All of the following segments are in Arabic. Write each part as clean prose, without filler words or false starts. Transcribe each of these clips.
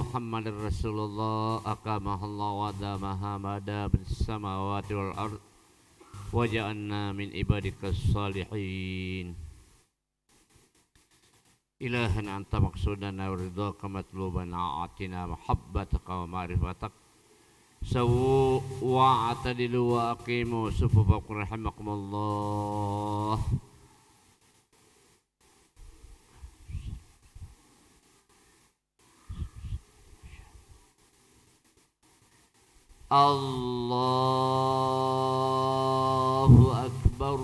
محمد رسول الله أقامها الله وأدامها مدى بالسماوات والأرض وجعلنا من عبادك الصالحين. إلهنا أنت مقصودنا ورضاك مطلوبنا أعطنا محبتك ومعرفتك سووا واعتدلوا وأقيموا صفوفكم رحمكم الله. الله أكبر.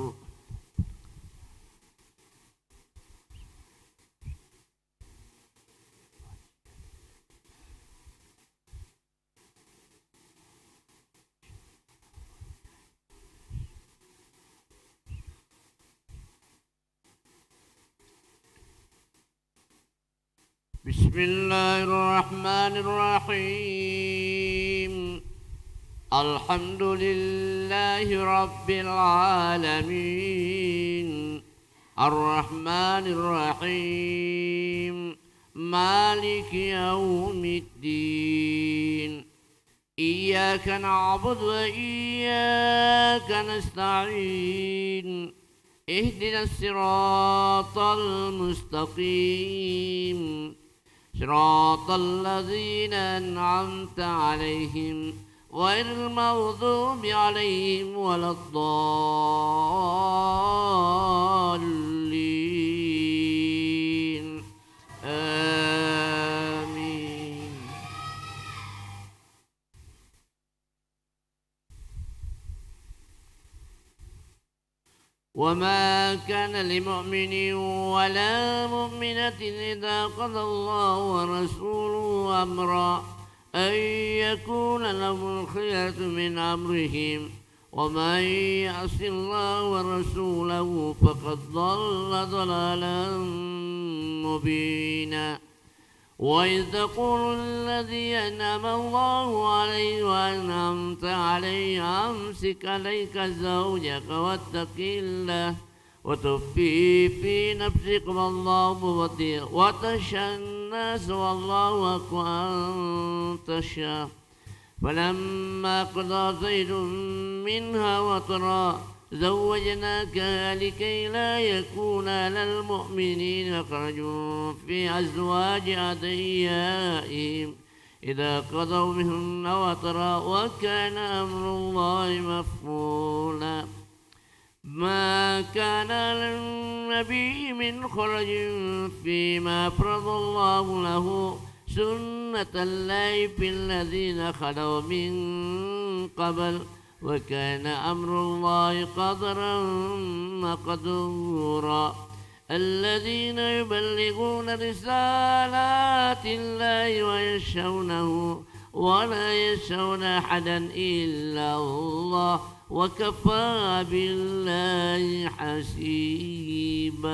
بسم الله الرحمن الرحيم. الحمد لله رب العالمين الرحمن الرحيم مالك يوم الدين. إياك نعبد وإياك نستعين. اهدنا الصراط المستقيم صراط الذين أنعمت عليهم غير المغضوب عليهم ولا الضالين آمين. وما كان لمؤمن ولا مؤمنة إذا قضى الله ورسوله أمرا أن يكون لهم الخيرة من أمرهم ومن يعص الله ورسوله فقد ضل ضلالا مبينا. وإذ تقول الذي أنعم الله عليه وأنعمت عليه أمسك عليك زوجك واتق الله وتخفي في نفسك ما الله مبديه وتخشى الناس والله أحق أن تخشاه. فلما قضى زيد منها وطرا زوجناكها لكي لا يكون على المؤمنين حرج في أزواج أدعيائهم إذا قضوا منهن وطرا وكان أمر الله مفعولا. ما كان للنبي من خرج فيما فرض الله له سنة الله في الذين خلوا من قبل وكان أمر الله قدرا مقدورا. الذين يبلغون رسالات الله ويخشونه ولا يخشون أحدا إلا الله وكفى بالله حسيبا.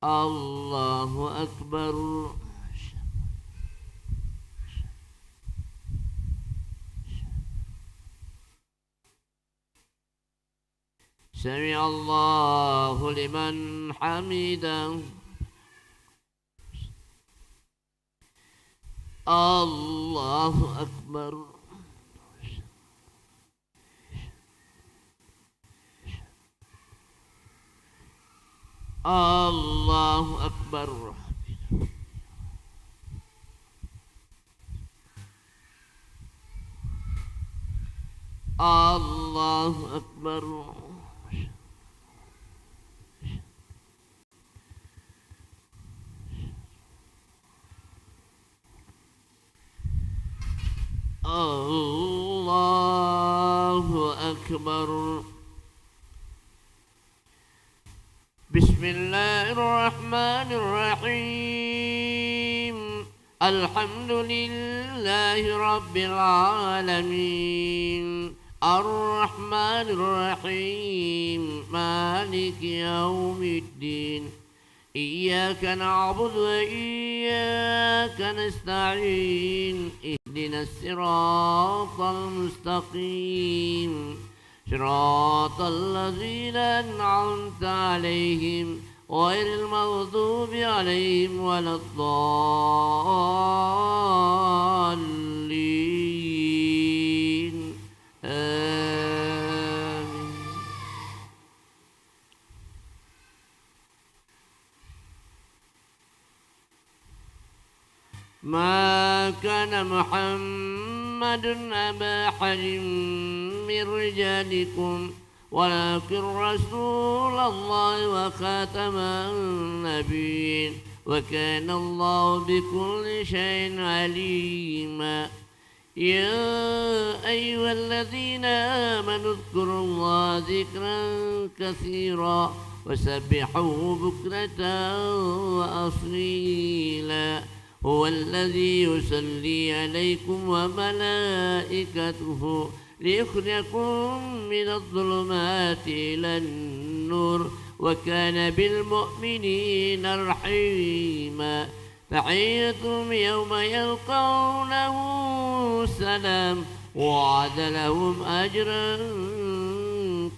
الله أكبر. سمع الله لمن حمده. الله أكبر. الله أكبر. الله أكبر. الله أكبر. بسم الله الرحمن الرحيم. الحمد لله رب العالمين الرحمن الرحيم مالك يوم الدين. إياك نعبد وإياك نستعين. اهدنا الصراط المستقيم صراط الذين أنعمت عليهم غير المغضوب عليهم ولا الضالين آمين. ما كان محمد أبا أحد من رجالكم ولكن رسول الله وخاتم النبيين وكان الله بكل شيء عليما. يا أيها الذين آمنوا اذكروا الله ذكرا كثيرا وسبحوه بكرة وأصيلا. هو الذي يصلي عليكم وملائكته ليخرجكم من الظلمات إلى النور وكان بالمؤمنين رحيما. تحيتهم يوم يلقونه سلام وعد لهم أجرا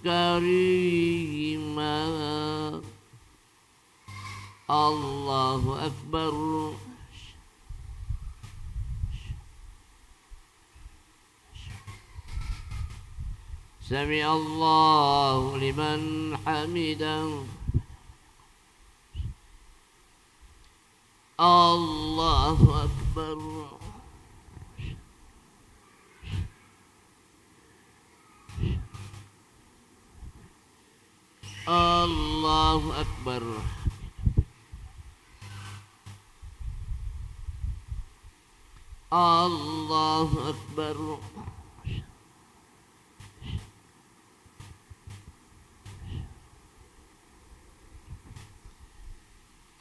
كريما. الله أكبر. سمع الله لمن حمده. الله أكبر. الله أكبر. الله أكبر.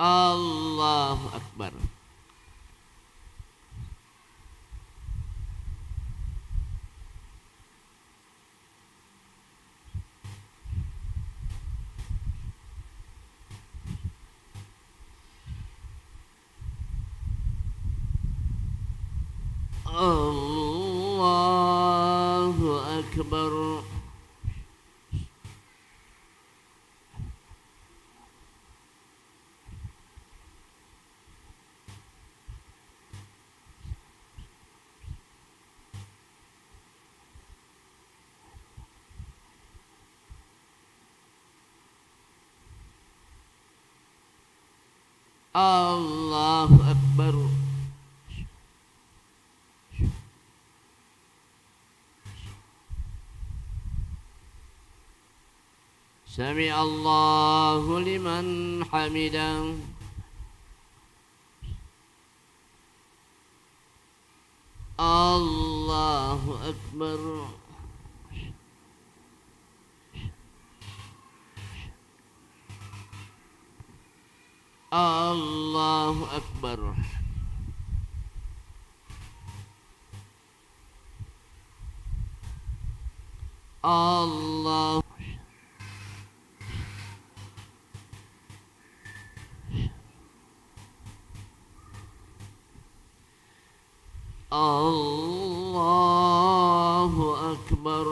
الله أكبر. الله أكبر. الله أكبر. سمع الله لمن حمده. الله أكبر. الله أكبر. الله الله أكبر.